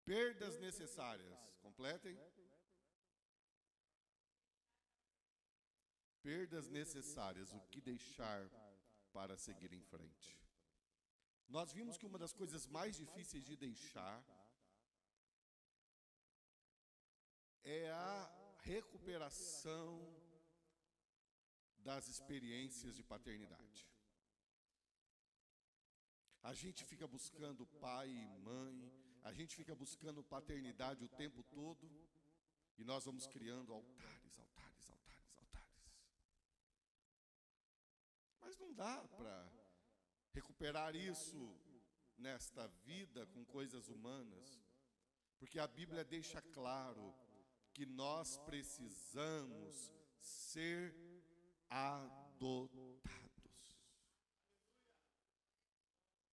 Perdas necessárias. Completem. Perdas necessárias. O que deixar para seguir em frente? Nós vimos que uma das coisas mais difíceis de deixar é a recuperação das experiências de paternidade. A gente fica buscando pai e mãe, a gente fica buscando paternidade o tempo todo, e nós vamos criando altares, altares, altares, altares. Mas não dá para recuperar isso nesta vida com coisas humanas, porque a Bíblia deixa claro que nós precisamos ser adotados.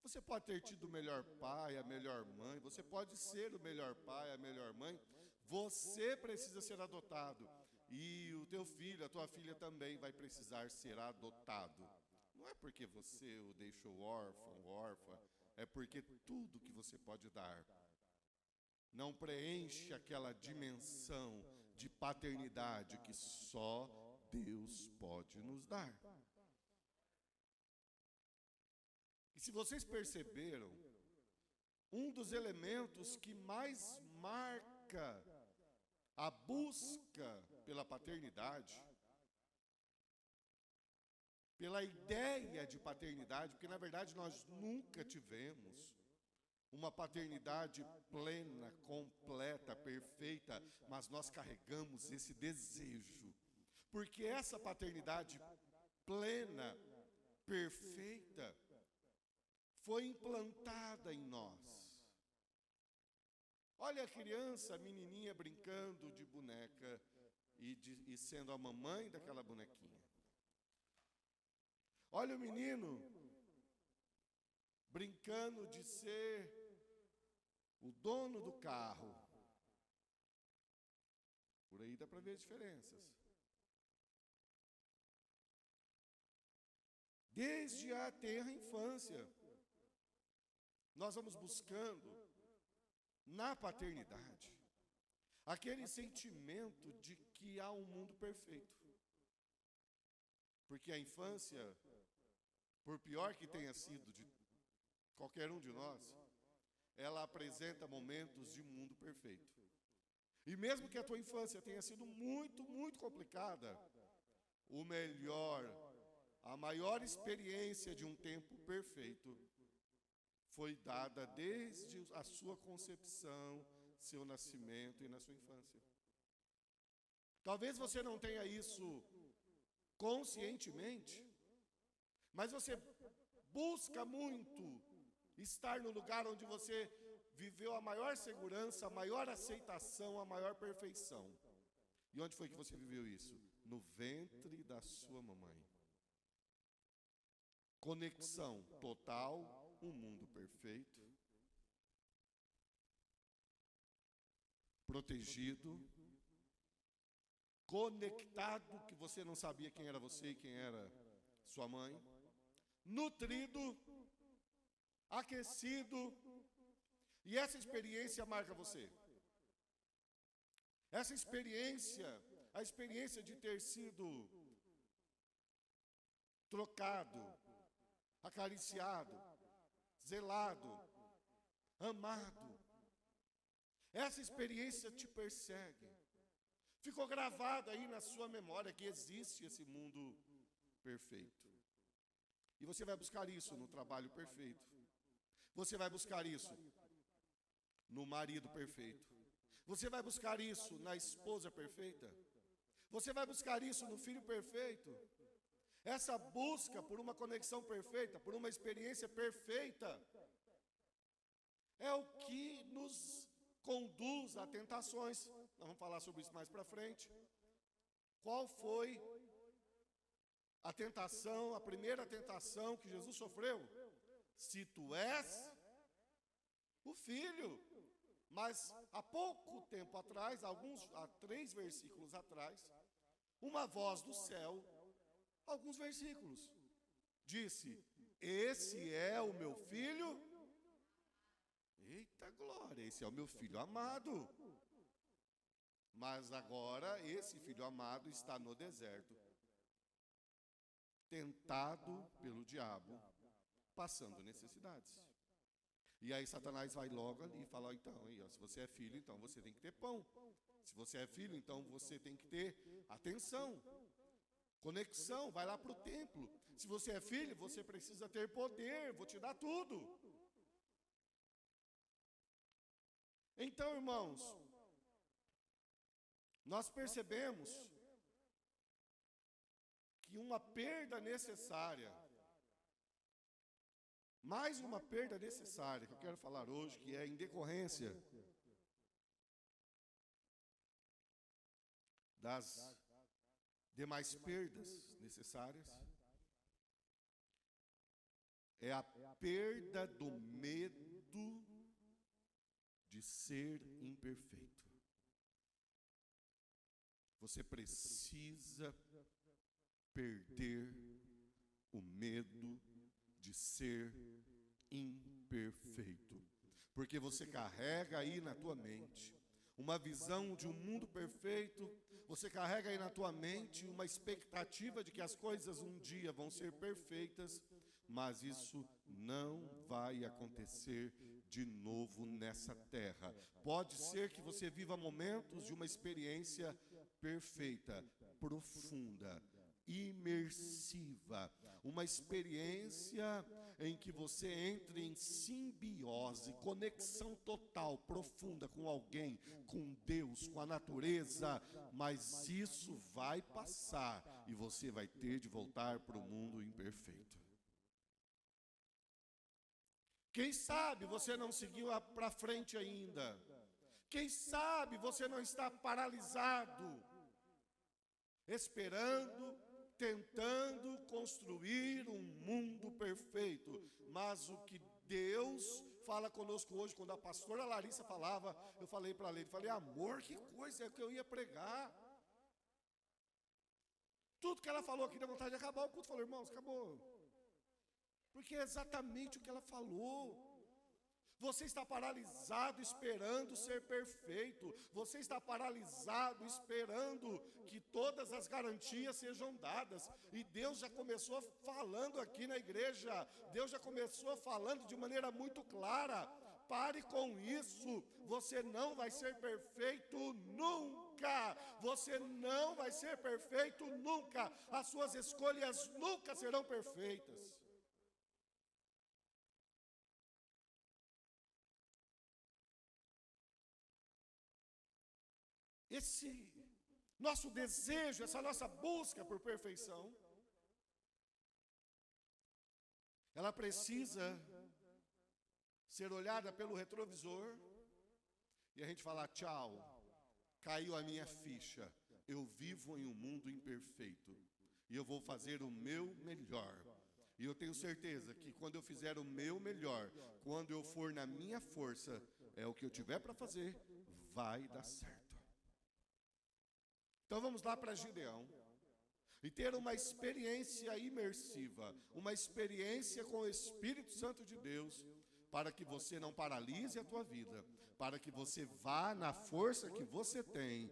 Você pode ter tido o melhor pai, a melhor mãe, você pode ser o melhor pai, a melhor mãe, você precisa ser adotado. E o teu filho, a tua filha também vai precisar ser adotado. Não é porque você o deixou órfão, órfã, é porque tudo que você pode dar não preenche aquela dimensão de paternidade que só Deus pode nos dar. E se vocês perceberam, um dos elementos que mais marca a busca pela paternidade, pela ideia de paternidade, porque na verdade nós nunca tivemos uma paternidade plena, completa, perfeita, mas nós carregamos esse desejo, porque essa paternidade plena, perfeita, foi implantada em nós. Olha a criança, a menininha brincando de boneca e sendo a mamãe daquela bonequinha. Olha o menino brincando de ser o dono do carro. Por aí dá para ver as diferenças. Desde a tenra infância, nós vamos buscando na paternidade aquele sentimento de que há um mundo perfeito. Porque a infância, por pior que tenha sido de qualquer um de nós, ela apresenta momentos de mundo perfeito. E mesmo que a tua infância tenha sido muito, muito complicada, o melhor, a maior experiência de um tempo perfeito foi dada desde a sua concepção, seu nascimento e na sua infância. Talvez você não tenha isso conscientemente, mas você busca muito estar no lugar onde você viveu a maior segurança, a maior aceitação, a maior perfeição. E onde foi que você viveu isso? No ventre da sua mamãe. Conexão total, um mundo perfeito, protegido, conectado, que você não sabia quem era você e quem era sua mãe, nutrido, aquecido, e essa experiência marca você. Essa experiência, a experiência de ter sido trocado, acariciado, zelado, amado. Essa experiência te persegue. Ficou gravado aí na sua memória que existe esse mundo perfeito. E você vai buscar isso no trabalho perfeito. Você vai buscar isso no marido perfeito. Você vai buscar isso na esposa perfeita. Você vai buscar isso no filho perfeito. Essa busca por uma conexão perfeita, por uma experiência perfeita, é o que nos conduz a tentações. Nós vamos falar sobre isso mais para frente. Qual foi a tentação, a primeira tentação que Jesus sofreu? Se tu és o filho. Mas há pouco tempo atrás, há 3 versículos atrás, uma voz do céu, alguns versículos, disse: esse é o meu filho. Eita glória, esse é o meu filho amado. Mas agora esse filho amado está no deserto, tentado pelo diabo, passando necessidades. E aí Satanás vai logo ali e fala, então, aí, ó, se você é filho, então você tem que ter pão. Se você é filho, então você tem que ter atenção, conexão, vai lá para o templo. Se você é filho, você precisa ter poder, vou te dar tudo. Então, irmãos, nós percebemos que uma perda necessária, mais uma perda necessária que eu quero falar hoje, que é em decorrência das demais perdas necessárias, é a perda do medo de ser imperfeito. Você precisa perder o medo de ser imperfeito, porque você carrega aí na tua mente uma visão de um mundo perfeito, você carrega aí na tua mente uma expectativa de que as coisas um dia vão ser perfeitas, mas isso não vai acontecer de novo nessa terra. Pode ser que você viva momentos de uma experiência perfeita, profunda, imersiva, uma experiência em que você entre em simbiose, conexão total, profunda com alguém, com Deus, com a natureza, mas isso vai passar e você vai ter de voltar para o mundo imperfeito. Quem sabe você não seguiu para frente ainda? Quem sabe você não está paralisado, esperando, tentando construir um mundo perfeito? Mas o que Deus fala conosco hoje, quando a pastora Larissa falava, eu falei para ela, falei, amor, que coisa é que eu ia pregar. Tudo que ela falou aqui deu vontade de acabar o culto. Eu falei, irmãos, acabou. Porque é exatamente o que ela falou. Você está paralisado esperando ser perfeito. Você está paralisado esperando que todas as garantias sejam dadas. E Deus já começou falando aqui na igreja. Deus já começou falando de maneira muito clara. Pare com isso. Você não vai ser perfeito nunca. Você não vai ser perfeito nunca. As suas escolhas nunca serão perfeitas. Esse nosso desejo, essa nossa busca por perfeição, ela precisa ser olhada pelo retrovisor e a gente falar, tchau, caiu a minha ficha, eu vivo em um mundo imperfeito e eu vou fazer o meu melhor. E eu tenho certeza que quando eu fizer o meu melhor, quando eu for na minha força, é o que eu tiver para fazer, vai dar certo. Então vamos lá para Gideão e ter uma experiência imersiva, uma experiência com o Espírito Santo de Deus, para que você não paralise a tua vida, para que você vá na força que você tem,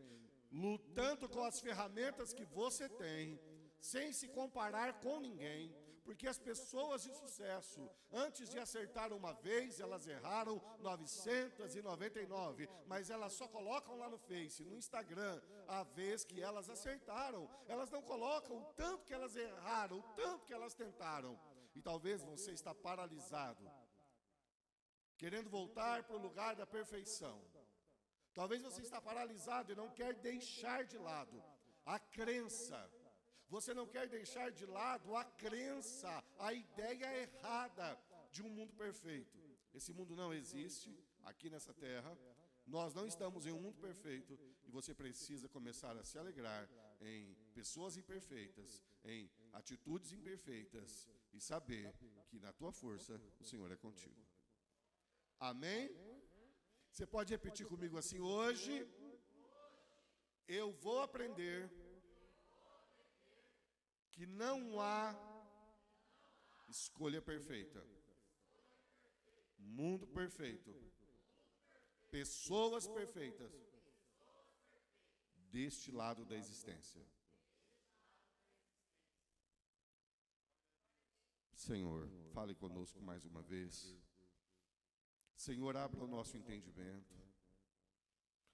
lutando com as ferramentas que você tem, sem se comparar com ninguém. Porque as pessoas de sucesso, antes de acertar uma vez, elas erraram 999, mas elas só colocam lá no Face, no Instagram, a vez que elas acertaram. Elas não colocam o tanto que elas erraram, o tanto que elas tentaram. E talvez você está paralisado, querendo voltar para o lugar da perfeição. Talvez você está paralisado e não quer deixar de lado a crença. Você não quer deixar de lado a crença, a ideia errada de um mundo perfeito. Esse mundo não existe aqui nessa terra. Nós não estamos em um mundo perfeito e você precisa começar a se alegrar em pessoas imperfeitas, em atitudes imperfeitas e saber que na tua força o Senhor é contigo. Amém? Você pode repetir comigo assim, hoje eu vou aprender que não há escolha perfeita, mundo perfeito, pessoas perfeitas deste lado da existência. Senhor, fale conosco mais uma vez. Senhor, abra o nosso entendimento.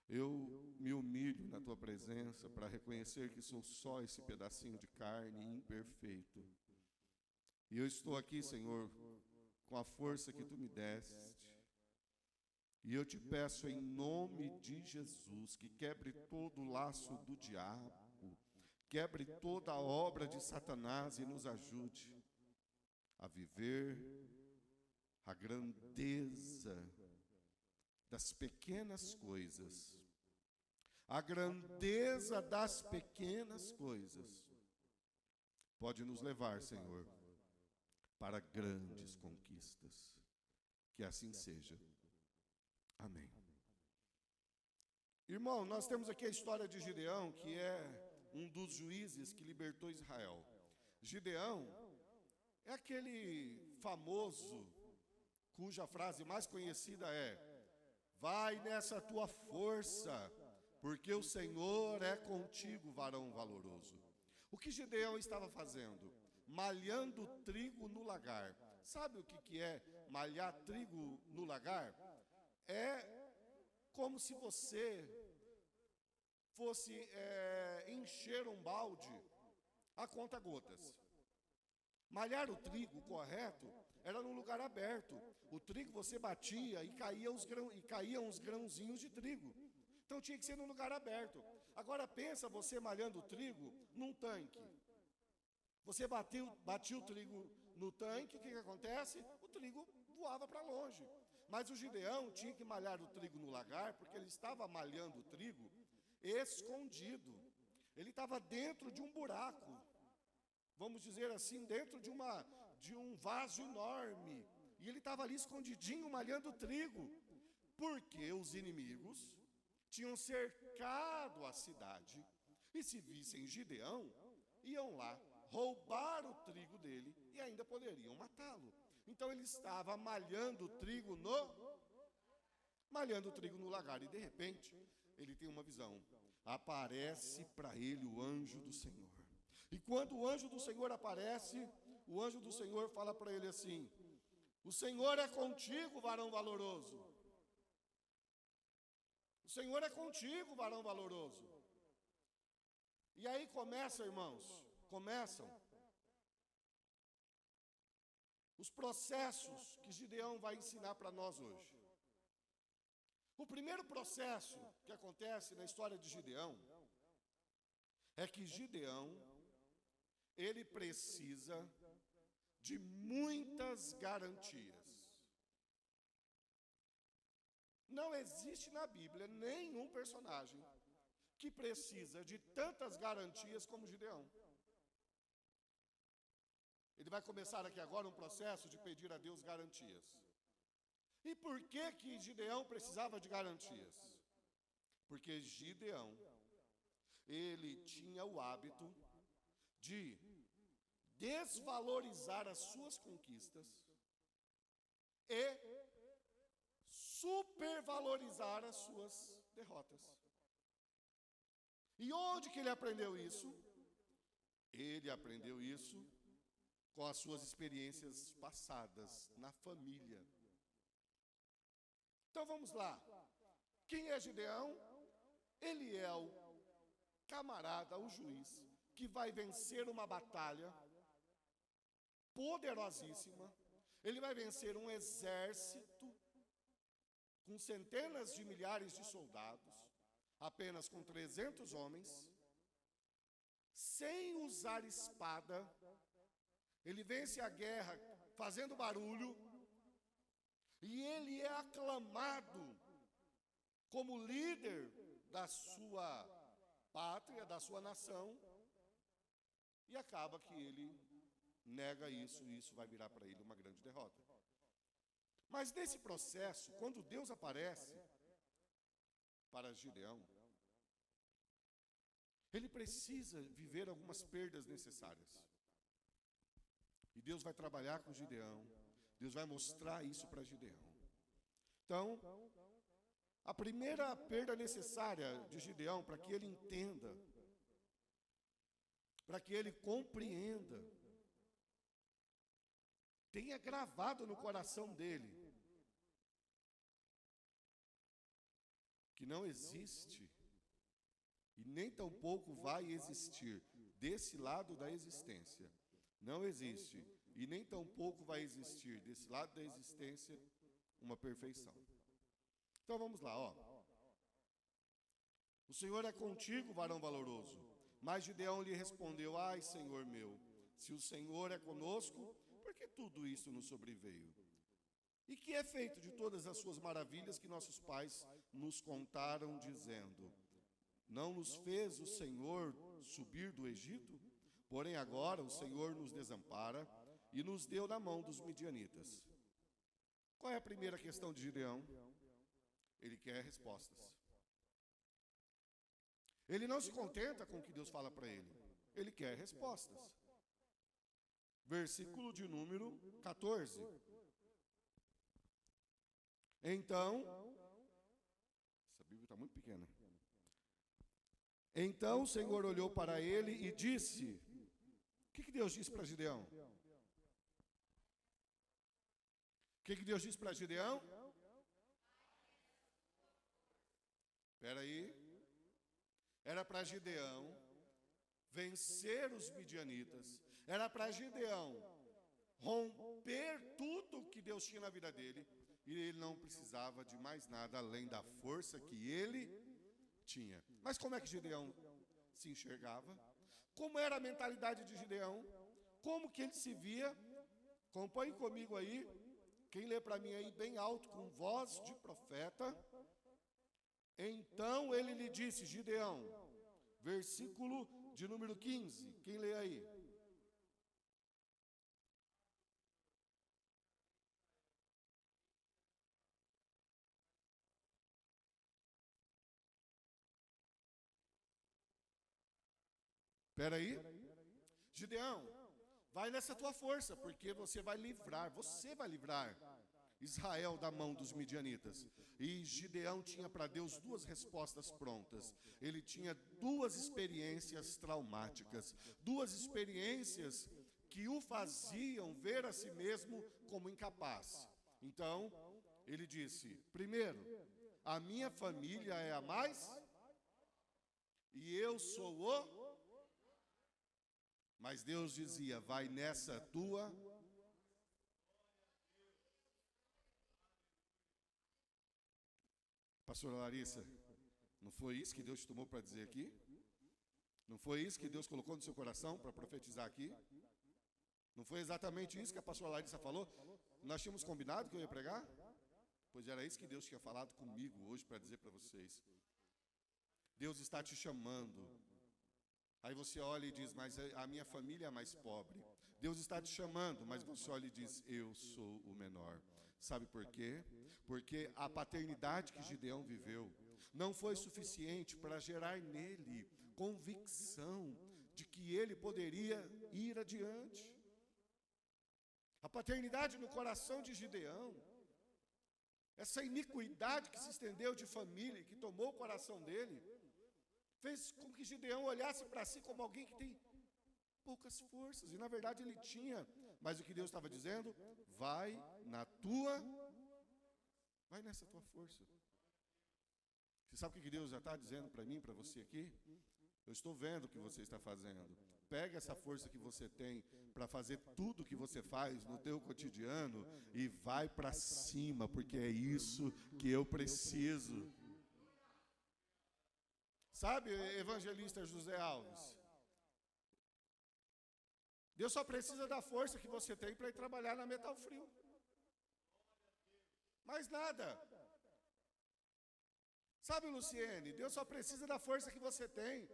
Eu me humilho na tua presença para reconhecer que sou só esse pedacinho de carne imperfeito. E eu estou aqui, Senhor, com a força que tu me deste. E eu te peço em nome de Jesus que quebre todo o laço do diabo, quebre toda a obra de Satanás e nos ajude a viver a grandeza das pequenas coisas. A grandeza das pequenas coisas pode nos levar, Senhor, para grandes conquistas. Que assim seja. Amém. Irmão, nós temos aqui a história de Gideão, que é um dos juízes que libertou Israel. Gideão é aquele famoso cuja frase mais conhecida é: vai nessa tua força, porque o Senhor é contigo, varão valoroso. O que Gideão estava fazendo? Malhando trigo no lagar. Sabe o que é malhar trigo no lagar? É como se você fosse encher um balde a conta-gotas. Malhar o trigo correto era num lugar aberto. O trigo você batia e caíam os grãozinhos de trigo. Então tinha que ser num lugar aberto. Agora pensa você malhando o trigo num tanque. Você batia o trigo no tanque, o que acontece? O trigo voava para longe. Mas o Gideão tinha que malhar o trigo no lagar, porque ele estava malhando o trigo escondido. Ele estava dentro de um buraco, vamos dizer assim, dentro de um vaso enorme. E ele estava ali escondidinho, malhando o trigo, porque os inimigos tinham cercado a cidade. E se vissem Gideão, iam lá roubar o trigo dele e ainda poderiam matá-lo. Então ele estava malhando o trigo no lagar. E de repente, ele tem uma visão. Aparece para ele o anjo do Senhor. E quando o anjo do Senhor aparece, o anjo do Senhor fala para ele assim: o Senhor é contigo, varão valoroso. O Senhor é contigo, varão valoroso. E aí começam os processos que Gideão vai ensinar para nós hoje. O primeiro processo que acontece na história de Gideão é que Gideão, ele precisa de muitas garantias. Não existe na Bíblia nenhum personagem que precisa de tantas garantias como Gideão. Ele vai começar aqui agora um processo de pedir a Deus garantias. E por que Gideão precisava de garantias? Porque Gideão, ele tinha o hábito de desvalorizar as suas conquistas e supervalorizar as suas derrotas. E onde que ele aprendeu isso? Ele aprendeu isso com as suas experiências passadas na família. Então vamos lá. Quem é Gideão? Ele é o camarada, o juiz, que vai vencer uma batalha poderosíssima. Ele vai vencer um exército com centenas de milhares de soldados, apenas com 300 homens, sem usar espada. Ele vence a guerra fazendo barulho, e ele é aclamado como líder da sua pátria, da sua nação, e acaba que ele nega isso, e isso vai virar para ele uma grande derrota. Mas nesse processo, quando Deus aparece para Gideão, ele precisa viver algumas perdas necessárias. E Deus vai trabalhar com Gideão. Deus vai mostrar isso para Gideão. Então, A primeira perda necessária de Gideão, para que ele entenda, para que ele compreenda, tenha gravado no coração dele, que não existe, e nem tampouco vai existir, desse lado da existência, não existe, e nem tampouco vai existir, desse lado da existência, uma perfeição. Então vamos lá, ó. O Senhor é contigo, varão valoroso. Mas Gideão lhe respondeu: ai, Senhor meu, se o Senhor é conosco, por que tudo isso nos sobreveio? E que é feito de todas as suas maravilhas que nossos pais nos contaram, dizendo: não nos fez o Senhor subir do Egito? Porém agora o Senhor nos desampara e nos deu na mão dos midianitas. Qual é a primeira questão de Gideão? Ele quer respostas. Ele não se contenta com o que Deus fala para ele. Ele quer respostas. Versículo de número 14. Então, essa Bíblia está muito pequena. Então o Senhor olhou para ele e disse: o que Deus disse para Gideão? O que Deus disse para Gideão? Espera aí. Era para Gideão vencer os midianitas. Era para Gideão romper tudo que Deus tinha na vida dele. E ele não precisava de mais nada além da força que ele tinha. Mas como é que Gideão se enxergava? Como era a mentalidade de Gideão? Como que ele se via? Acompanhe comigo aí. Quem lê para mim aí bem alto, com voz de profeta. Então ele lhe disse, Gideão, versículo de número 15. Quem lê aí? Espera aí. Gideão, vai nessa tua força, porque você vai livrar Israel da mão dos midianitas. E Gideão tinha para Deus duas respostas prontas. Ele tinha duas experiências traumáticas, duas experiências que o faziam ver a si mesmo como incapaz. Então, ele disse: primeiro, a minha família é a mais, e eu sou o... Mas Deus dizia, vai nessa tua... Pastora Larissa, não foi isso que Deus te tomou para dizer aqui? Não foi isso que Deus colocou no seu coração para profetizar aqui? Não foi exatamente isso que a pastora Larissa falou? Nós tínhamos combinado que eu ia pregar? Pois era isso que Deus tinha falado comigo hoje para dizer para vocês. Deus está te chamando. Aí você olha e diz, mas a minha família é a mais pobre. Deus está te chamando, mas você olha e diz, eu sou o menor. Sabe por quê? Porque a paternidade que Gideão viveu não foi suficiente para gerar nele convicção de que ele poderia ir adiante. A paternidade no coração de Gideão, essa iniquidade que se estendeu de família, que tomou o coração dele, fez com que Gideão olhasse para si como alguém que tem poucas forças. E na verdade ele tinha. Mas o que Deus estava dizendo? Vai nessa tua força. Você sabe o que Deus já está dizendo para mim, para você aqui? Eu estou vendo o que você está fazendo. Pega essa força que você tem para fazer tudo o que você faz no teu cotidiano e vai para cima, porque é isso que eu preciso. Sabe, evangelista José Alves? Deus só precisa da força que você tem para ir trabalhar na Metal Frio. Mais nada. Sabe, Luciene, Deus só precisa da força que você tem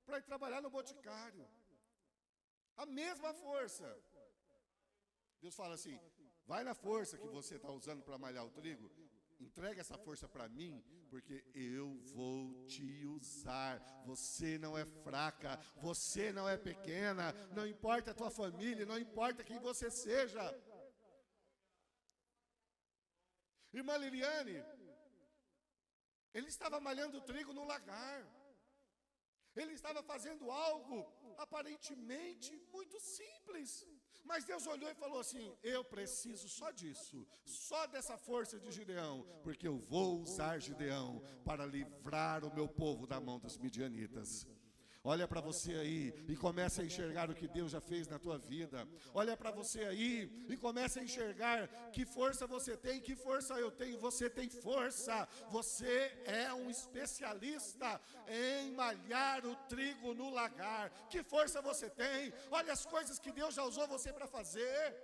para ir trabalhar no Boticário. A mesma força. Deus fala assim, vai na força que você está usando para malhar o trigo, entrega essa força para mim, porque eu vou te usar. Você não é fraca, você não é pequena, não importa a tua família, não importa quem você seja. Irmã Liliane, Ele estava malhando trigo no lagar. Ele estava fazendo algo aparentemente muito simples. Mas Deus olhou e falou assim: eu preciso só disso, só dessa força de Gideão, porque eu vou usar Gideão para livrar o meu povo da mão dos midianitas. Olha para você aí e comece a enxergar o que Deus já fez na tua vida. Olha para você aí e comece a enxergar que força você tem, que força eu tenho. Você tem força. Você é um especialista em malhar o trigo no lagar. Que força você tem. Olha as coisas que Deus já usou você para fazer.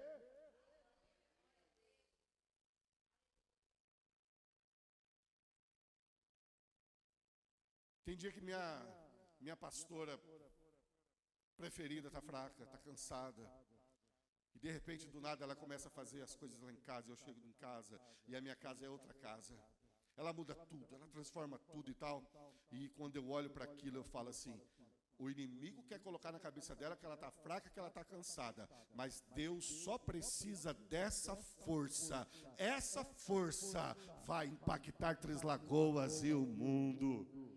Tem dia que minha pastora preferida está fraca, está cansada. E de repente, do nada, ela começa a fazer as coisas lá em casa. Eu chego em casa e a minha casa é outra casa. Ela muda tudo, ela transforma tudo e tal. E quando eu olho para aquilo, eu falo assim: o inimigo quer colocar na cabeça dela que ela está fraca, que ela está cansada. Mas Deus só precisa dessa força. Essa força vai impactar Três Lagoas e o mundo.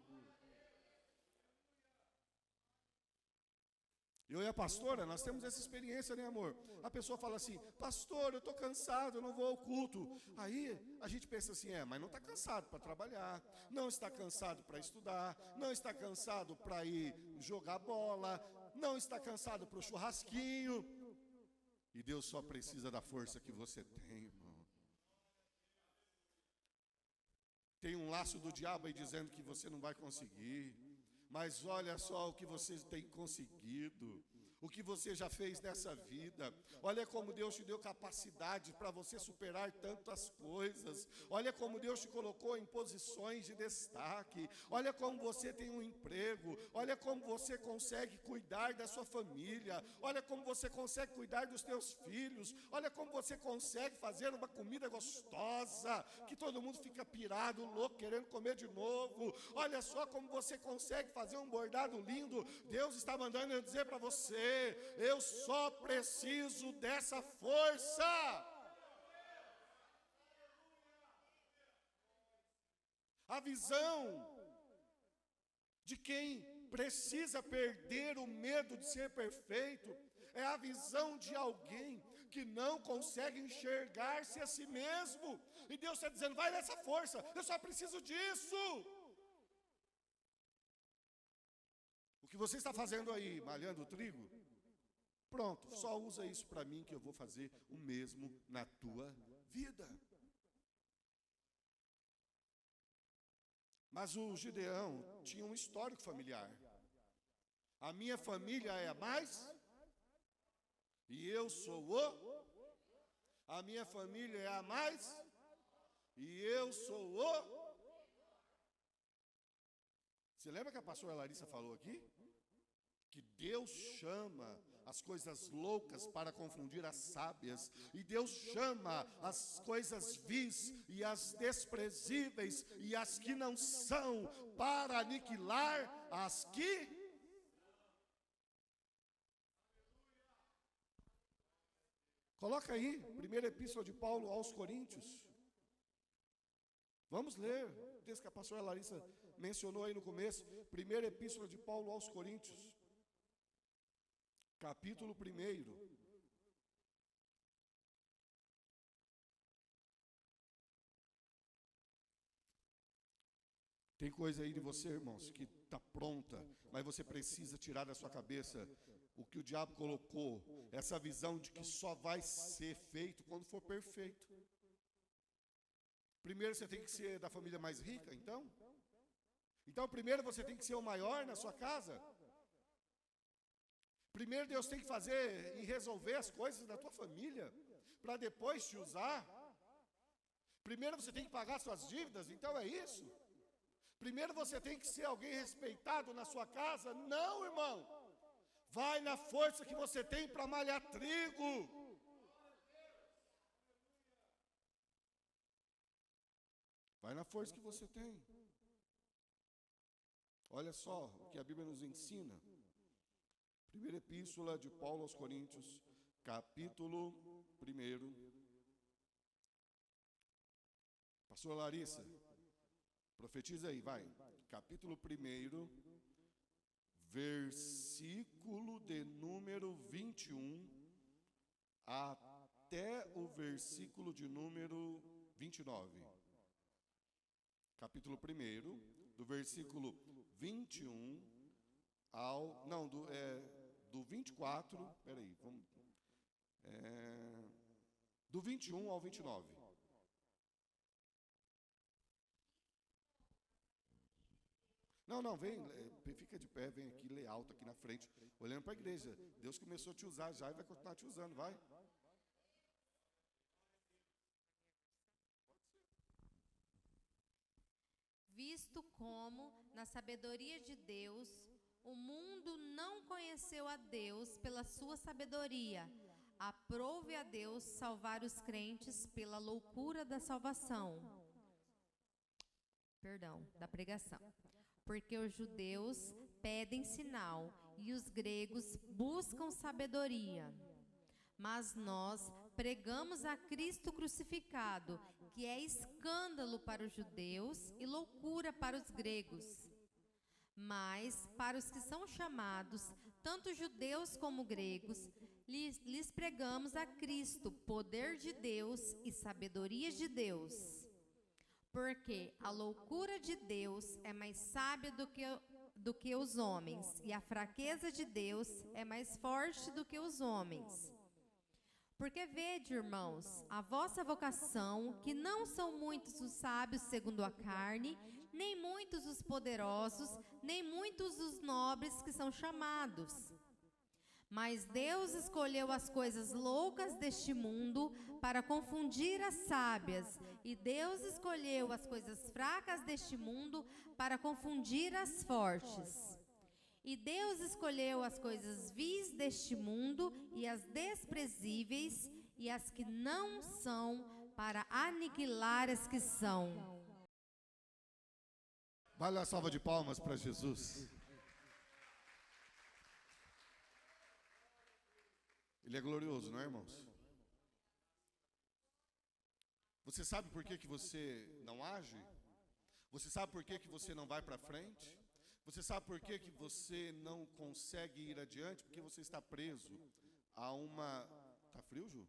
Eu e a pastora, nós temos essa experiência, né, amor? A pessoa fala assim: pastor, eu estou cansado, eu não vou ao culto. Aí a gente pensa assim: mas não está cansado para trabalhar, não está cansado para estudar, não está cansado para ir jogar bola, não está cansado para o churrasquinho. E Deus só precisa da força que você tem, irmão. Tem um laço do diabo aí dizendo que você não vai conseguir. Mas olha só o que você tem conseguido, o que você já fez nessa vida. Olha como Deus te deu capacidade para você superar tantas coisas. Olha como Deus te colocou em posições de destaque. Olha como você tem um emprego. Olha como você consegue cuidar da sua família. Olha como você consegue cuidar dos teus filhos. Olha como você consegue fazer uma comida gostosa, que todo mundo fica pirado, louco, querendo comer de novo. Olha só como você consegue fazer um bordado lindo. Deus está mandando eu dizer para você: eu só preciso dessa força. A visão de quem precisa perder o medo de ser perfeito é a visão de alguém que não consegue enxergar-se a si mesmo. E Deus está dizendo: vai nessa força, eu só preciso disso. O que você está fazendo aí, malhando o trigo? Pronto, só usa isso para mim que eu vou fazer o mesmo na tua vida. Mas o Gideão tinha um histórico familiar. A minha família é a mais, e eu sou o. A minha família é a mais, e eu sou o. Você lembra que a pastora Larissa falou aqui? Que Deus chama as coisas loucas para confundir as sábias, e Deus chama as coisas vis e as desprezíveis e as que não são para aniquilar as que... Coloca aí, primeira epístola de Paulo aos Coríntios. Vamos ler, o texto que a pastora Larissa mencionou aí no começo. Primeira epístola de Paulo aos Coríntios, capítulo 1. Tem coisa aí de você, irmãos, que está pronta, mas você precisa tirar da sua cabeça o que o diabo colocou, essa visão de que só vai ser feito quando for perfeito. Primeiro você tem que ser da família mais rica, então primeiro você tem que ser o maior na sua casa. Primeiro Deus tem que fazer e resolver as coisas da tua família, para depois te usar. Primeiro você tem que pagar suas dívidas, então é isso. Primeiro você tem que ser alguém respeitado na sua casa. Não, irmão. Vai na força que você tem para malhar trigo. Vai na força que você tem. Olha só o que a Bíblia nos ensina. Primeira epístola de Paulo aos Coríntios, capítulo 1. Pastor Larissa, Profetiza aí, vai. Capítulo 1, versículo de número 21 até o versículo de número 29. Capítulo 1, do versículo 21 ao... Não, do 24... Peraí, vamos... do 21 ao 29. Não, vem, fica de pé, vem aqui, lê alto aqui na frente, olhando para a igreja. Deus começou a te usar já e vai continuar te usando, vai. Visto como, na sabedoria de Deus, o mundo não conheceu a Deus pela sua sabedoria, aprove a Deus salvar os crentes pela loucura da salvação. Da pregação. Porque os judeus pedem sinal e os gregos buscam sabedoria. Mas nós pregamos a Cristo crucificado, que é escândalo para os judeus e loucura para os gregos. Mas para os que são chamados, tanto judeus como gregos, lhes pregamos a Cristo, poder de Deus e sabedoria de Deus. Porque a loucura de Deus é mais sábia do que os homens, e a fraqueza de Deus é mais forte do que os homens. Porque vede, irmãos, a vossa vocação, que não são muitos os sábios segundo a carne, nem muitos os poderosos, nem muitos os nobres que são chamados. Mas Deus escolheu as coisas loucas deste mundo para confundir as sábias, e Deus escolheu as coisas fracas deste mundo para confundir as fortes. E Deus escolheu as coisas vis deste mundo e as desprezíveis e as que não são para aniquilar as que são. Vale a salva de palmas para Jesus. Ele é glorioso, não é, irmãos? Você sabe por que você não age? Você sabe por que você não vai para frente? Você sabe por que você não consegue ir adiante? Porque você está preso a uma... Tá frio, Ju?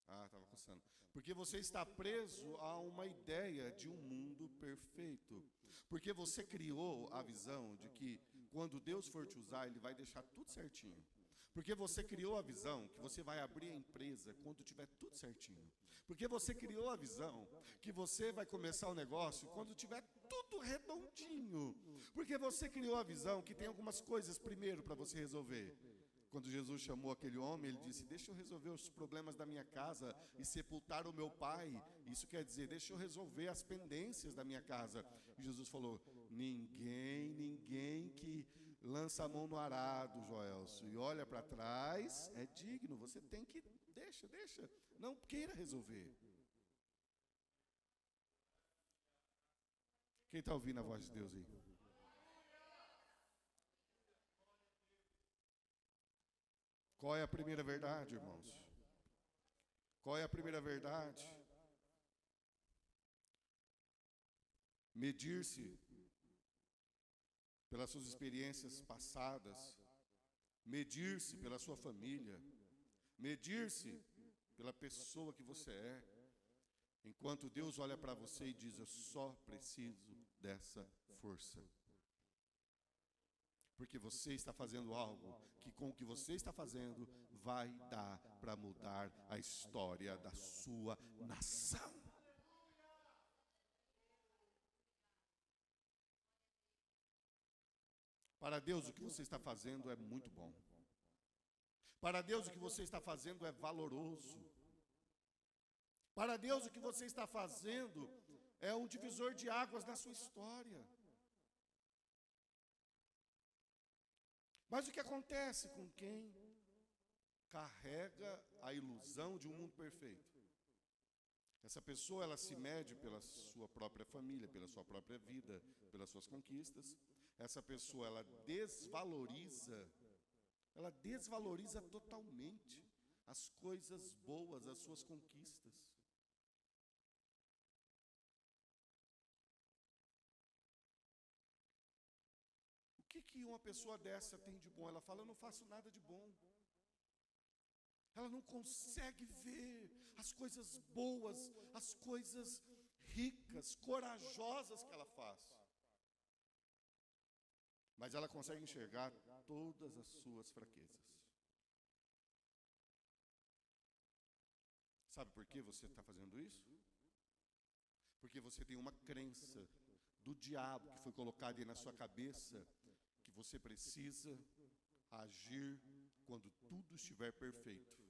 Ah, estava coçando. Porque você está preso a uma ideia de um mundo perfeito. Porque você criou a visão de que quando Deus for te usar, Ele vai deixar tudo certinho. Porque você criou a visão que você vai abrir a empresa quando tiver tudo certinho. Porque você criou a visão que você vai começar o negócio quando tiver tudo redondinho. Porque você criou a visão que tem algumas coisas primeiro para você resolver. Quando Jesus chamou aquele homem, ele disse: deixa eu resolver os problemas da minha casa e sepultar o meu pai. Isso quer dizer, deixa eu resolver as pendências da minha casa. E Jesus falou: ninguém que lança a mão no arado, Joelso, e olha para trás, é digno. Você tem que, deixa, não queira resolver. Quem está ouvindo a voz de Deus aí? Qual é a primeira verdade, irmãos? Qual é a primeira verdade? Medir-se pelas suas experiências passadas, medir-se pela sua família, medir-se pela pessoa que você é, enquanto Deus olha para você e diz: eu só preciso dessa força. Porque você está fazendo algo que, com o que você está fazendo, vai dar para mudar a história da sua nação. Para Deus, o que você está fazendo é muito bom. Para Deus, o que você está fazendo é valoroso. Para Deus, o que você está fazendo é um divisor de águas na sua história. Mas o que acontece com quem carrega a ilusão de um mundo perfeito? Essa pessoa, ela se mede pela sua própria família, pela sua própria vida, pelas suas conquistas. Essa pessoa, ela desvaloriza totalmente as coisas boas, as suas conquistas. que uma pessoa dessa tem de bom? Ela fala, eu não faço nada de bom. Ela não consegue ver as coisas boas, as coisas ricas, corajosas que ela faz. Mas ela consegue enxergar todas as suas fraquezas. Sabe por que você está fazendo isso? Porque você tem uma crença do diabo que foi colocada aí na sua cabeça, que você precisa agir quando tudo estiver perfeito.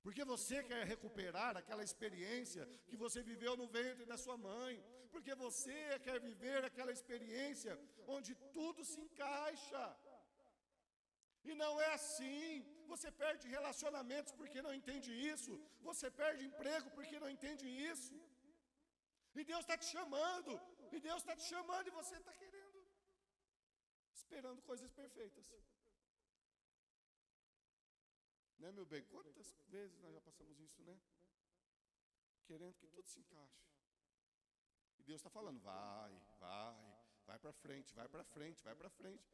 Porque você quer recuperar aquela experiência que você viveu no ventre da sua mãe. Porque você quer viver aquela experiência onde tudo se encaixa. E não é assim. Você perde relacionamentos porque não entende isso. Você perde emprego porque não entende isso. E Deus está te chamando. E Deus está te chamando e você está querendo. Esperando coisas perfeitas. Né, meu bem? Quantas vezes nós já passamos isso, né? Querendo que tudo se encaixe. E Deus está falando, vai para frente, vai para frente, vai para frente.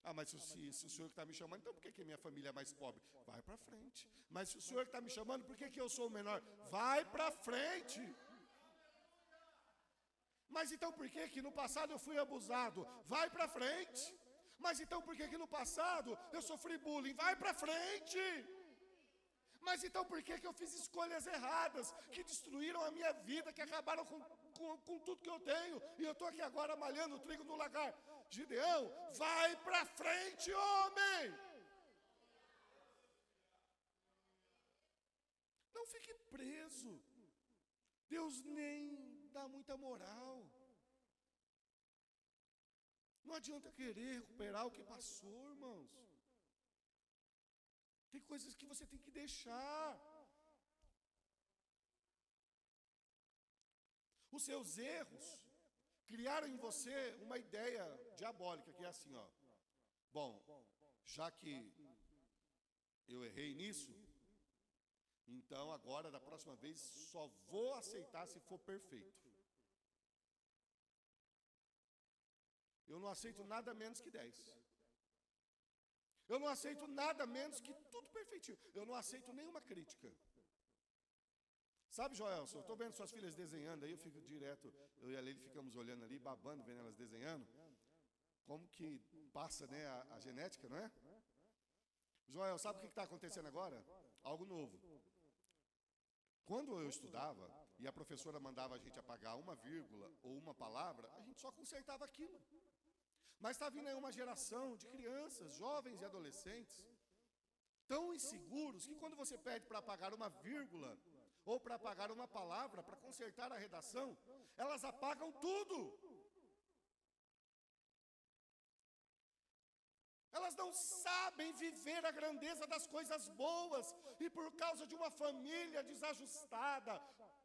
Ah, mas se o senhor que está me chamando, então por que minha família é mais pobre? Vai para frente. Mas se o senhor que está me chamando, por que eu sou o menor? Vai para frente. Mas então por que no passado eu fui abusado? Vai para frente. Mas então por que no passado eu sofri bullying? Vai para frente. Mas então por que eu fiz escolhas erradas, que destruíram a minha vida, que acabaram com tudo que eu tenho, e eu estou aqui agora malhando trigo no lagar? Gideão, vai para frente, homem! Não fique preso. Deus nem dá muita moral. Não adianta querer recuperar o que passou, irmãos. Tem coisas que você tem que deixar. Os seus erros criaram em você uma ideia diabólica, que é assim, ó. Bom, já que eu errei nisso, então agora, da próxima vez, só vou aceitar se for perfeito. Eu não aceito nada menos que 10. Eu não aceito nada menos que tudo perfeitinho. Eu não aceito nenhuma crítica. Sabe, Joelson, eu estou vendo suas filhas desenhando aí, eu fico direto, eu e a Leila ficamos olhando ali, babando, vendo elas desenhando. Como que passa, né, a genética, não é? Joel, sabe o que está acontecendo agora? Algo novo. Quando eu estudava, e a professora mandava a gente apagar uma vírgula ou uma palavra, a gente só consertava aquilo. Mas está vindo aí uma geração de crianças, jovens e adolescentes, tão inseguros, que quando você pede para apagar uma vírgula, ou para apagar uma palavra, para consertar a redação, elas apagam tudo. Elas não sabem viver a grandeza das coisas boas, e por causa de uma família desajustada,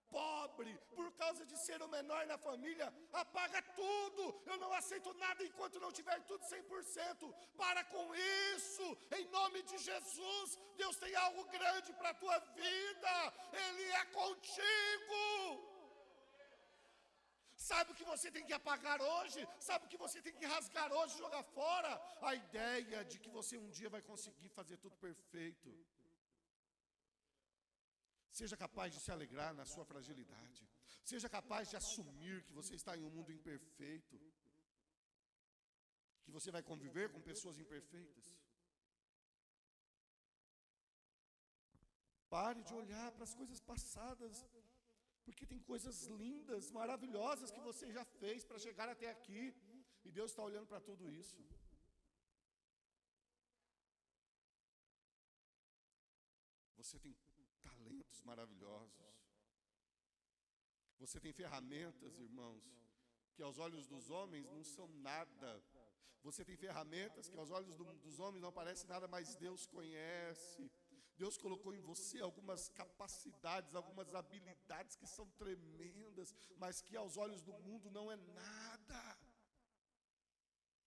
pobre, por causa de ser o menor na família, apaga tudo. Eu não aceito nada enquanto não tiver tudo 100%. Para com isso, em nome de Jesus. Deus tem algo grande para a tua vida. Ele é contigo. Sabe o que você tem que apagar hoje? Sabe o que você tem que rasgar hoje, jogar fora? A ideia de que você um dia vai conseguir fazer tudo perfeito. Seja capaz de se alegrar na sua fragilidade. Seja capaz de assumir que você está em um mundo imperfeito. Que você vai conviver com pessoas imperfeitas. Pare de olhar para as coisas passadas. Porque tem coisas lindas, maravilhosas que você já fez para chegar até aqui. E Deus está olhando para tudo isso. Você tem talentos maravilhosos. Você tem ferramentas, irmãos, que aos olhos dos homens não são nada. Você tem ferramentas que aos olhos dos homens não parecem nada, mas Deus conhece. Deus colocou em você algumas capacidades, algumas habilidades que são tremendas, mas que aos olhos do mundo não é nada.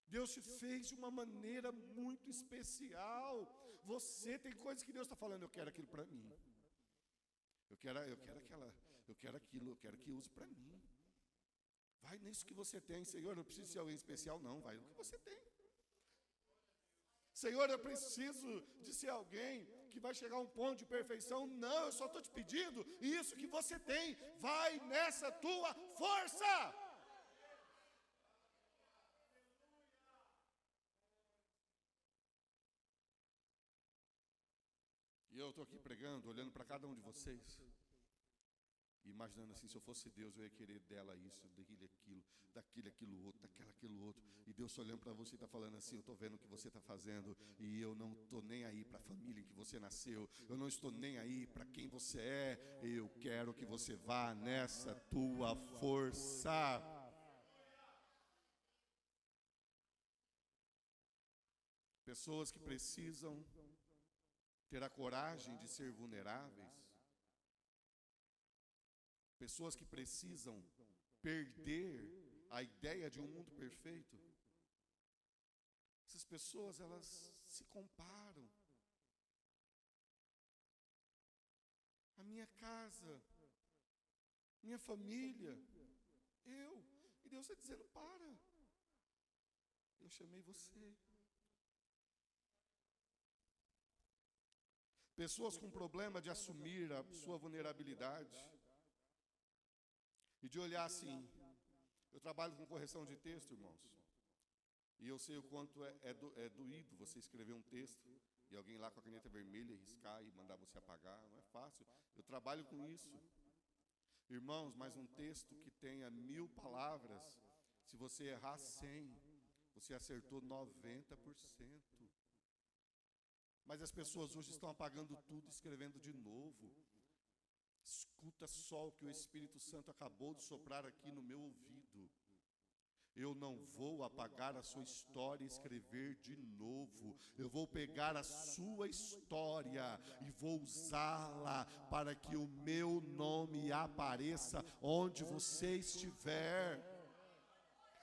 Deus te fez de uma maneira muito especial. Você tem coisas que Deus está falando, eu quero aquilo para mim. Eu quero aquilo, eu quero que use para mim. Vai nisso que você tem. Senhor, não preciso ser alguém especial, não. Vai no que você tem. Senhor, eu preciso de ser alguém que vai chegar a um ponto de perfeição. Não, eu só estou te pedindo isso que você tem. Vai nessa tua força. E eu estou aqui pregando, olhando para cada um de vocês, e imaginando assim, se eu fosse Deus, eu ia querer dela isso, daquele aquilo, daquele aquilo outro, daquela aquilo outro. E Deus olhando para você e está falando assim, eu estou vendo o que você está fazendo, e eu não estou nem aí para a família em que você nasceu, eu não estou nem aí para quem você é, eu quero que você vá nessa tua força. Pessoas que precisam ter a coragem de ser vulneráveis, pessoas que precisam perder a ideia de um mundo perfeito. Essas pessoas, elas se comparam. A minha casa, minha família, eu. E Deus está dizendo, para. Eu chamei você. Pessoas com problema de assumir a sua vulnerabilidade. E de olhar assim, eu trabalho com correção de texto, irmãos, e eu sei o quanto é doído você escrever um texto e alguém lá com a caneta vermelha riscar e mandar você apagar, não é fácil. Eu trabalho com isso. Irmãos, mas um texto que tenha 1000 palavras, se você errar 100, você acertou 90%. Mas as pessoas hoje estão apagando tudo, escrevendo de novo. Escuta só o que o Espírito Santo acabou de soprar aqui no meu ouvido. Eu não vou apagar a sua história e escrever de novo. Eu vou pegar a sua história e vou usá-la para que o meu nome apareça onde você estiver.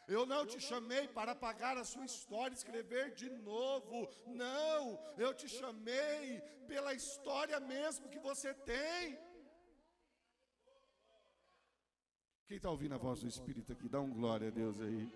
Eu não te chamei para apagar a sua história e escrever de novo. Não, eu te chamei pela história mesmo que você tem. Quem está ouvindo a voz do Espírito aqui, dá um glória a Deus aí.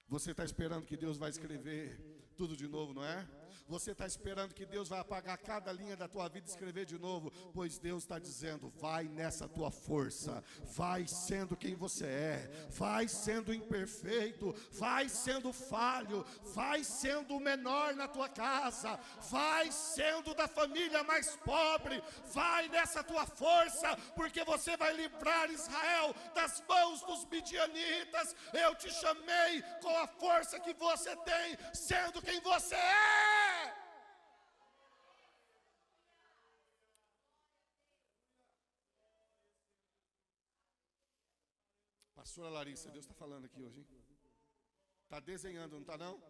Você está esperando que Deus vai escrever tudo de novo, não é? Você está esperando que Deus vai apagar cada linha da tua vida e escrever de novo, pois Deus está dizendo, vai nessa tua força, vai sendo quem você é, vai sendo imperfeito, vai sendo falho, vai sendo o menor na tua casa, vai sendo da família mais pobre, vai nessa tua força, porque você vai livrar Israel das mãos dos midianitas. Eu te chamei com a força que você tem, sendo quem você é. Pastora Larissa, Deus está falando aqui hoje, hein? Está desenhando, não está não?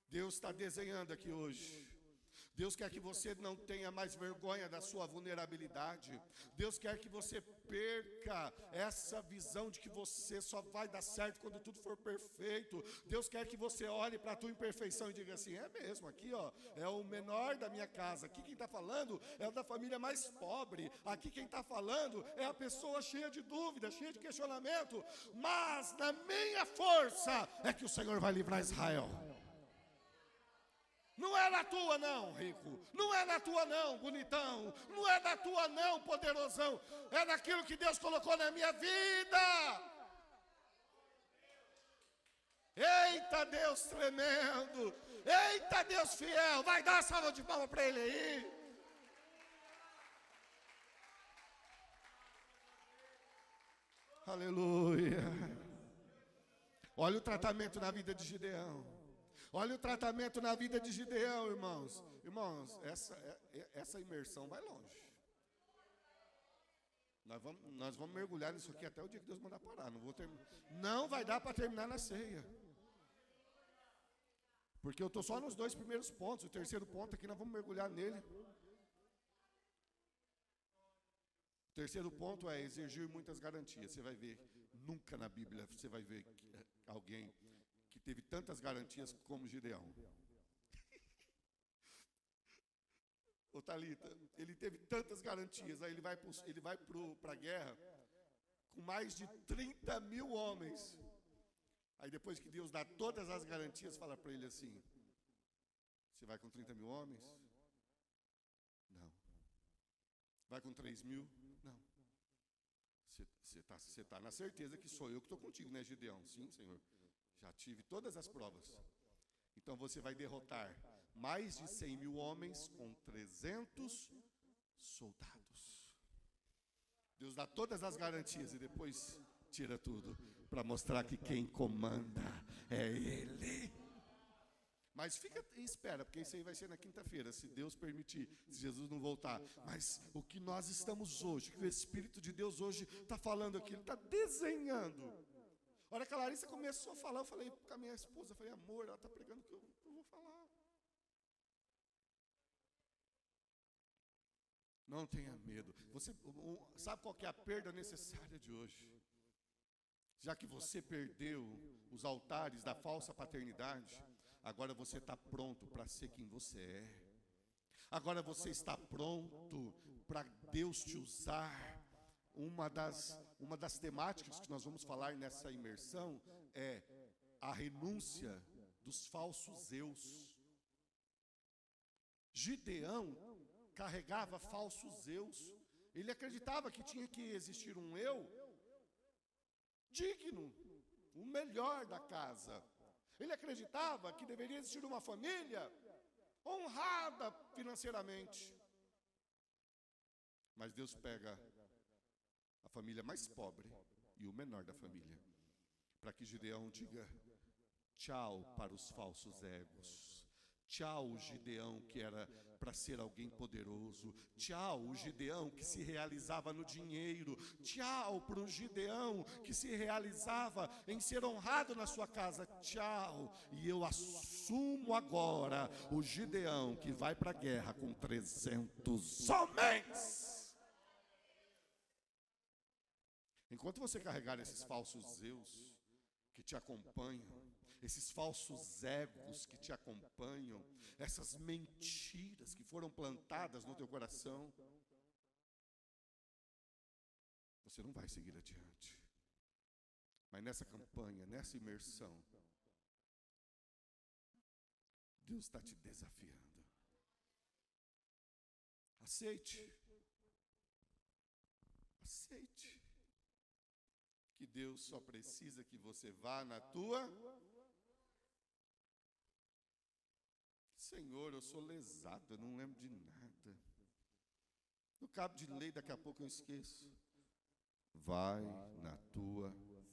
Deus está desenhando aqui hoje. Deus quer que você não tenha mais vergonha da sua vulnerabilidade. Deus quer que você perca essa visão de que você só vai dar certo quando tudo for perfeito. Deus quer que você olhe para a tua imperfeição e diga assim, é mesmo, aqui ó, é o menor da minha casa. Aqui quem está falando é o da família mais pobre. Aqui quem está falando é a pessoa cheia de dúvidas, cheia de questionamento. Mas na minha força é que o Senhor vai livrar Israel. Não é na tua não, rico. Não é na tua não, bonitão. Não é na tua não, poderosão. É naquilo que Deus colocou na minha vida. Eita Deus tremendo. Eita Deus fiel. Vai dar uma salva de palmas para ele aí. Aleluia. Olha o tratamento na vida de Gideão. Olha o tratamento na vida de Gideão, irmãos. Irmãos, essa imersão vai longe. Nós vamos mergulhar nisso aqui até o dia que Deus mandar parar. Não vai dar para terminar na ceia. Porque eu estou só nos 2 primeiros pontos. O terceiro ponto aqui nós vamos mergulhar nele. O terceiro ponto é exigir muitas garantias. Você vai ver, nunca na Bíblia você vai ver alguém que teve tantas garantias como Gideão. Ô Thalita, ele teve tantas garantias, aí ele vai para a guerra com mais de 30 mil homens. Aí depois que Deus dá todas as garantias, fala para ele assim: você vai com 30 mil homens? Não. Vai com 3 mil? Não. Você tá na certeza que sou eu que estou contigo, né, Gideão? Sim, Senhor. Já tive todas as provas. Então você vai derrotar mais de 100 mil homens com 300 soldados. Deus dá todas as garantias e depois tira tudo para mostrar que quem comanda é Ele. Mas fica e espera, porque isso aí vai ser na quinta-feira, se Deus permitir, se Jesus não voltar. Mas o que nós estamos hoje, que o Espírito de Deus hoje está falando aqui, Ele está desenhando. A hora que a Larissa começou a falar, eu falei com a minha esposa, eu falei: amor, ela está pregando o que eu vou falar. Não tenha medo. Você sabe qual que é a perda necessária de hoje? Já que você perdeu os altares da falsa paternidade, agora você está pronto para ser quem você é. Agora você está pronto para Deus te usar. Uma das temáticas que nós vamos falar nessa imersão é a renúncia dos falsos eus. Gideão carregava falsos eus. Ele acreditava que tinha que existir um eu digno, o melhor da casa. Ele acreditava que deveria existir uma família honrada financeiramente. Mas Deus pega a família mais pobre e o menor da família, para que Gideão diga tchau para os falsos egos. Tchau, o Gideão que era para ser alguém poderoso. Tchau, o Gideão que se realizava no dinheiro. Tchau para o Gideão que se realizava em ser honrado na sua casa. Tchau. E eu assumo agora o Gideão que vai para a guerra com 300 homens. Enquanto você carregar esses falsos eus que te acompanham, esses falsos egos que te acompanham, essas mentiras que foram plantadas no teu coração, você não vai seguir adiante. Mas nessa campanha, nessa imersão, Deus está te desafiando. Aceite. Aceite. Que Deus só precisa que você vá na tua... Senhor, eu sou lesado, eu não lembro de nada. No cabo de lei, daqui a pouco eu esqueço. Vai na tua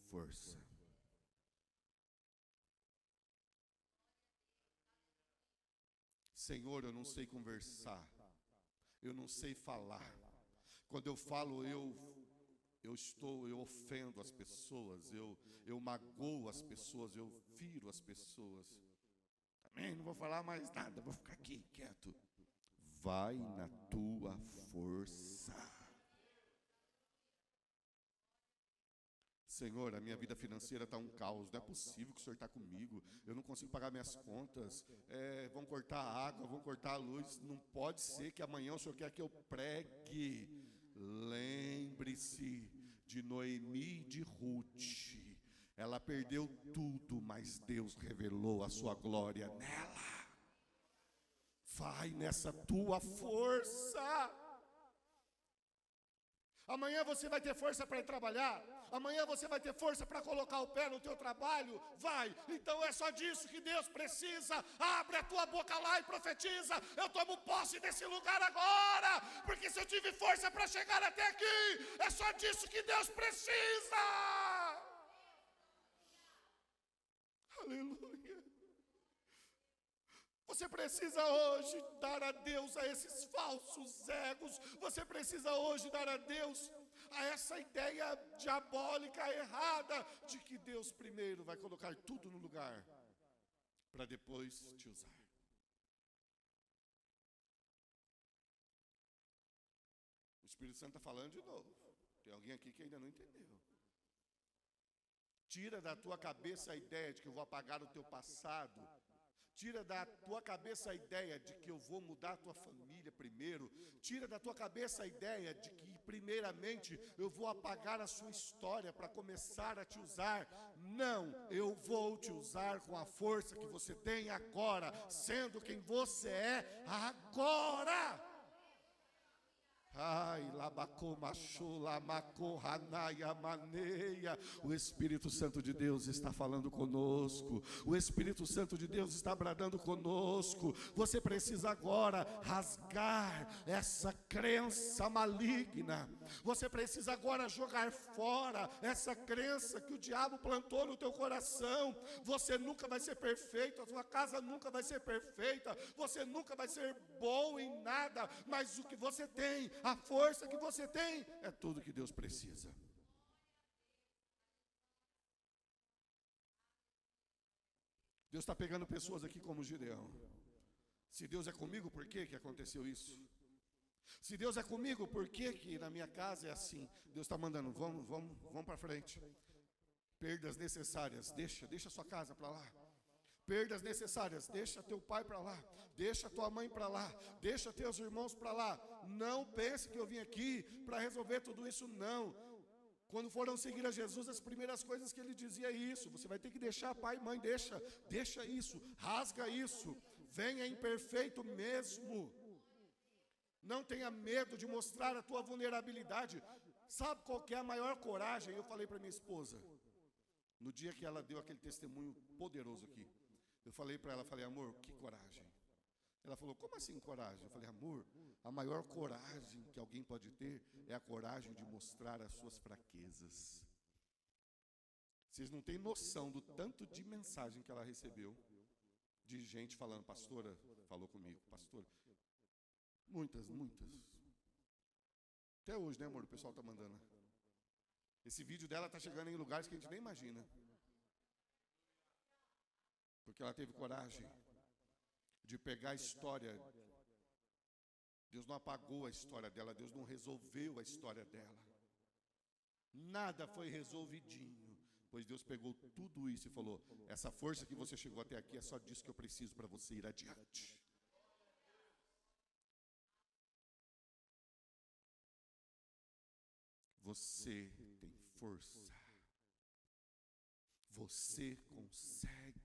força. Senhor, eu não sei conversar. Eu não sei falar. Quando eu falo, eu ofendo as pessoas, eu magoo as pessoas, eu firo as pessoas. Também não vou falar mais nada, vou ficar aqui quieto. Vai na tua força. Senhor, a minha vida financeira está um caos, não é possível que o Senhor está comigo, eu não consigo pagar minhas contas, vão cortar a água, vão cortar a luz, não pode ser que amanhã o Senhor quer que eu pregue. Lembre-se de Noemi e de Ruth. Ela perdeu tudo, mas Deus revelou a sua glória nela. Vai nessa tua força. Amanhã você vai ter força para ir trabalhar. Amanhã você vai ter força para colocar o pé no teu trabalho. Vai. Então é só disso que Deus precisa. Abre a tua boca lá e profetiza. Eu tomo posse desse lugar agora. Porque se eu tive força para chegar até aqui, é só disso que Deus precisa. Aleluia. Você precisa hoje dar a Deus a esses falsos egos. Você precisa hoje dar a Deus a essa ideia diabólica errada de que Deus primeiro vai colocar tudo no lugar para depois te usar. O Espírito Santo está falando de novo. Tem alguém aqui que ainda não entendeu. Tira da tua cabeça a ideia de que eu vou apagar o teu passado. Tira da tua cabeça a ideia de que eu vou mudar a tua família primeiro. Tira da tua cabeça a ideia de que, primeiramente, eu vou apagar a sua história para começar a te usar. Não, eu vou te usar com a força que você tem agora, sendo quem você é agora. Ai, maneia. O Espírito Santo de Deus está falando conosco. O Espírito Santo de Deus está bradando conosco. Você precisa agora rasgar essa crença maligna. Você precisa agora jogar fora essa crença que o diabo plantou no teu coração. Você nunca vai ser perfeito, a sua casa nunca vai ser perfeita, você nunca vai ser bom em nada, mas o que você tem, a força que você tem, é tudo que Deus precisa. Deus está pegando pessoas aqui como Gideão. Se Deus é comigo, por que aconteceu isso? Se Deus é comigo, por que na minha casa é assim? Deus está mandando, vamos para frente. Perdas necessárias, deixa sua casa para lá. Perdas necessárias, deixa teu pai para lá, deixa tua mãe para lá, deixa teus irmãos para lá. Não pense que eu vim aqui para resolver tudo isso, não. Quando foram seguir a Jesus, as primeiras coisas que ele dizia é isso: você vai ter que deixar pai e mãe, deixa isso, rasga isso, venha imperfeito mesmo. Não tenha medo de mostrar a tua vulnerabilidade. Sabe qual que é a maior coragem? Eu falei para minha esposa, no dia que ela deu aquele testemunho poderoso aqui, eu falei para ela, amor, que coragem. Ela falou, como assim coragem? Eu falei, amor, a maior coragem que alguém pode ter é a coragem de mostrar as suas fraquezas. Vocês não têm noção do tanto de mensagem que ela recebeu, de gente falando, pastora, falou comigo, pastora. Muitas. Até hoje, né, amor, o pessoal está mandando. Esse vídeo dela está chegando em lugares que a gente nem imagina. Porque ela teve coragem de pegar a história. Deus não apagou a história dela, Deus não resolveu a história dela. Nada foi resolvidinho, pois Deus pegou tudo isso e falou, essa força que você chegou até aqui é só disso que eu preciso para você ir adiante. Você tem força. Você consegue.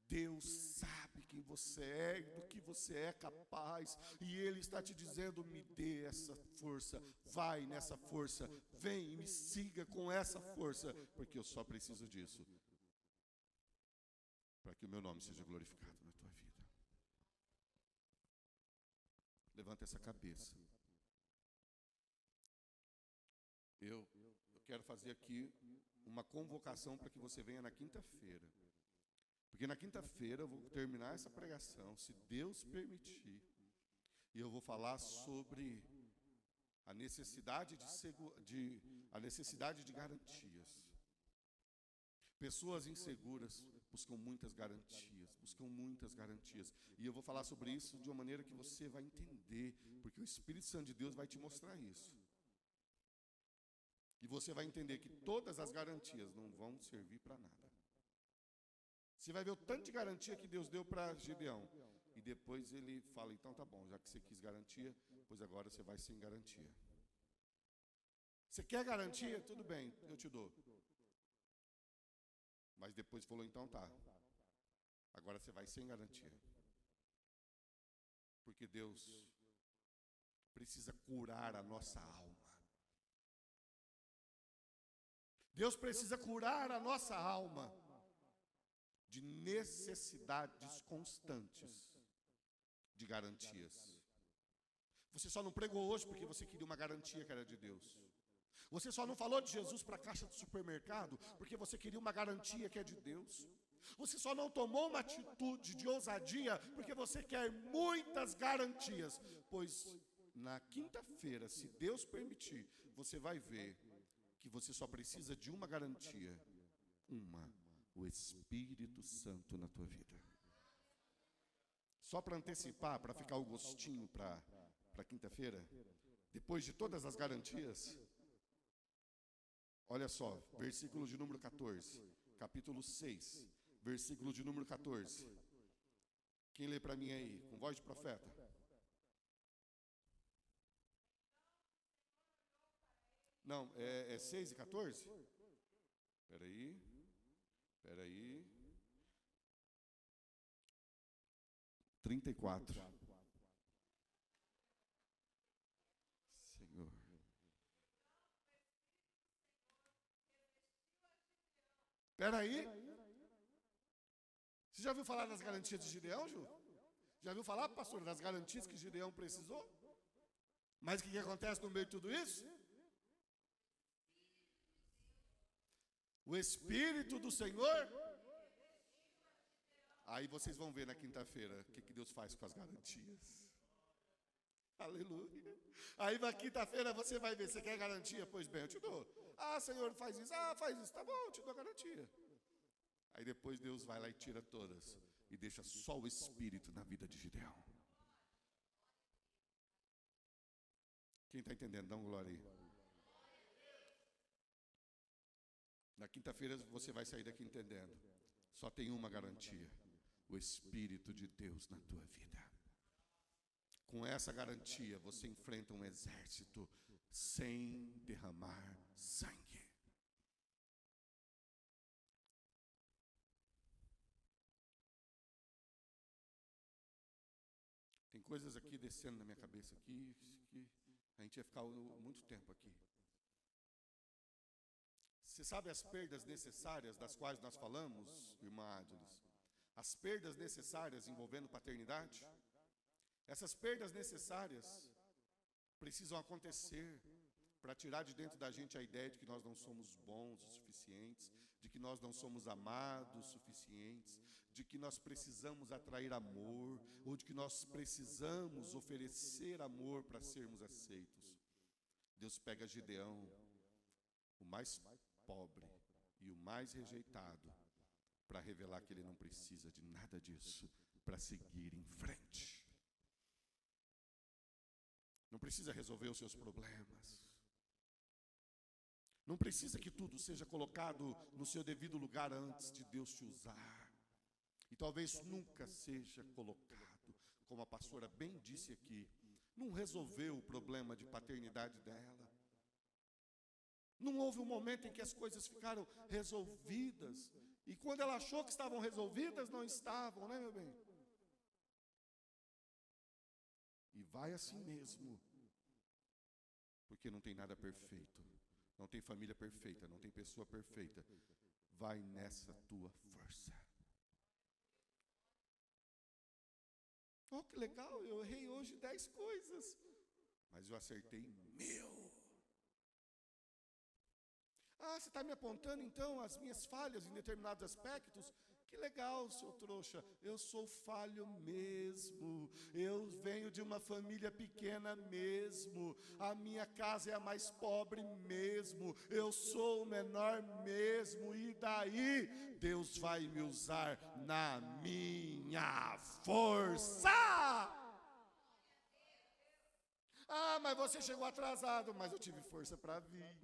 Deus sabe quem você é e do que você é capaz. E Ele está te dizendo, me dê essa força. Vai nessa força. Vem e me siga com essa força. Porque eu só preciso disso. Para que o meu nome seja glorificado na tua vida. Levanta essa cabeça. Eu quero fazer aqui uma convocação para que você venha na quinta-feira. Porque na quinta-feira eu vou terminar essa pregação, se Deus permitir. E eu vou falar sobre a necessidade de garantias. Pessoas inseguras buscam muitas garantias. E eu vou falar sobre isso de uma maneira que você vai entender, porque o Espírito Santo de Deus vai te mostrar isso. E você vai entender que todas as garantias não vão servir para nada. Você vai ver o tanto de garantia que Deus deu para Gideão. E depois ele fala, então tá bom, já que você quis garantia, pois agora você vai sem garantia. Você quer garantia? Tudo bem, eu te dou. Mas depois falou, então tá. Agora você vai sem garantia. Porque Deus precisa curar a nossa alma. Deus precisa curar a nossa alma de necessidades constantes de garantias. Você só não pregou hoje porque você queria uma garantia que era de Deus. Você só não falou de Jesus para a caixa do supermercado porque você queria uma garantia que é de Deus. Você só não tomou uma atitude de ousadia porque você quer muitas garantias. Pois na quinta-feira, se Deus permitir, você vai ver que você só precisa de uma garantia. O Espírito Santo na tua vida. Só para antecipar, para ficar o gostinho para quinta-feira, depois de todas as garantias, olha só, versículo de número 14, capítulo 6. versículo de número 14. Quem lê para mim aí, com voz de profeta? Não, é 6 e 14? Espera aí. 34. Senhor. Espera aí. Você já ouviu falar das garantias de Gideão, Ju? Já ouviu falar, pastor, das garantias que Gideão precisou? Mas o que acontece no meio de tudo isso? O Espírito do Senhor. Aí vocês vão ver na quinta-feira o que Deus faz com as garantias. Aleluia. Aí na quinta-feira você vai ver, você quer garantia? Pois bem, eu te dou. Ah, Senhor, faz isso. Ah, faz isso. Tá bom, eu te dou a garantia. Aí depois Deus vai lá e tira todas. E deixa só o Espírito na vida de Gideão. Quem está entendendo? Dá um glória aí. Na quinta-feira você vai sair daqui entendendo. Só tem uma garantia: o Espírito de Deus na tua vida. Com essa garantia você enfrenta um exército sem derramar sangue. Tem coisas aqui descendo na minha cabeça aqui, que a gente ia ficar muito tempo aqui. Você sabe as perdas necessárias das quais nós falamos, irmã Ádiles? As perdas necessárias envolvendo paternidade? Essas perdas necessárias precisam acontecer para tirar de dentro da gente a ideia de que nós não somos bons o suficientes, de que nós não somos amados o suficientes, de que nós precisamos atrair amor, ou de que nós precisamos oferecer amor para sermos aceitos. Deus pega Gideão, o mais pobre e o mais rejeitado, para revelar que ele não precisa de nada disso para seguir em frente. Não precisa resolver os seus problemas. Não precisa que tudo seja colocado no seu devido lugar antes de Deus te usar. E talvez nunca seja colocado, como a pastora bem disse aqui, não resolveu o problema de paternidade dela. Não houve um momento em que as coisas ficaram resolvidas. E quando ela achou que estavam resolvidas, não estavam, né, meu bem? E vai assim mesmo. Porque não tem nada perfeito. Não tem família perfeita, não tem pessoa perfeita. Vai nessa tua força. Oh, que legal, eu errei hoje 10 coisas, mas eu acertei 1000. Ah, você está me apontando então as minhas falhas em determinados aspectos? Que legal, seu trouxa, eu sou falho mesmo, eu venho de uma família pequena mesmo, a minha casa é a mais pobre mesmo, eu sou o menor mesmo, e daí Deus vai me usar na minha força. Ah, mas você chegou atrasado, mas eu tive força para vir.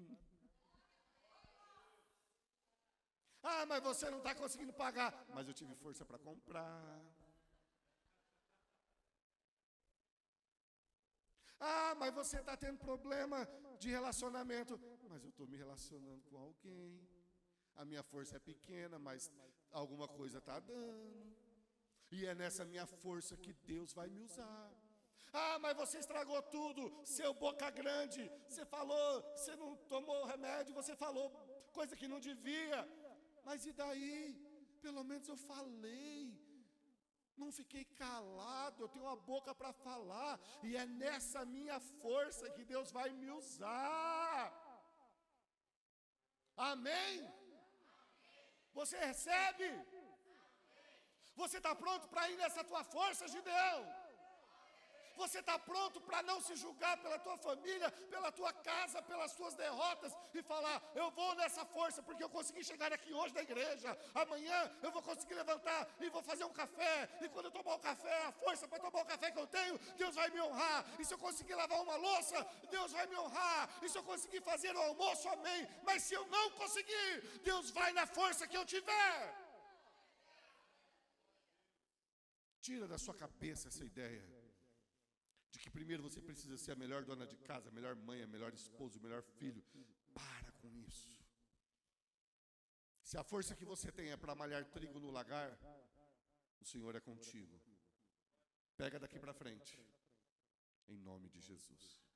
Ah, mas você não está conseguindo pagar, mas eu tive força para comprar. Ah, mas você está tendo problema de relacionamento, mas eu estou me relacionando com alguém. A minha força é pequena, mas alguma coisa está dando. E é nessa minha força que Deus vai me usar. Ah, mas você estragou tudo, seu boca grande. Você falou, você não tomou remédio, você falou coisa que não devia. Mas e daí? Pelo menos eu falei. Não fiquei calado, eu tenho uma boca para falar. E é nessa minha força que Deus vai me usar. Amém? Você recebe? Você está pronto para ir nessa tua força, Gideão? Você está pronto para não se julgar pela tua família, pela tua casa, pelas tuas derrotas e falar, eu vou nessa força porque eu consegui chegar aqui hoje na igreja, amanhã eu vou conseguir levantar e vou fazer um café, e quando eu tomar o café, a força para tomar o café que eu tenho, Deus vai me honrar, e se eu conseguir lavar uma louça, Deus vai me honrar, e se eu conseguir fazer o almoço, amém, mas se eu não conseguir, Deus vai na força que eu tiver. Tira da sua cabeça essa ideia de que primeiro você precisa ser a melhor dona de casa, a melhor mãe, a melhor esposa, o melhor filho. Para com isso. Se a força que você tem é para malhar trigo no lagar, o Senhor é contigo. Pega daqui para frente, em nome de Jesus.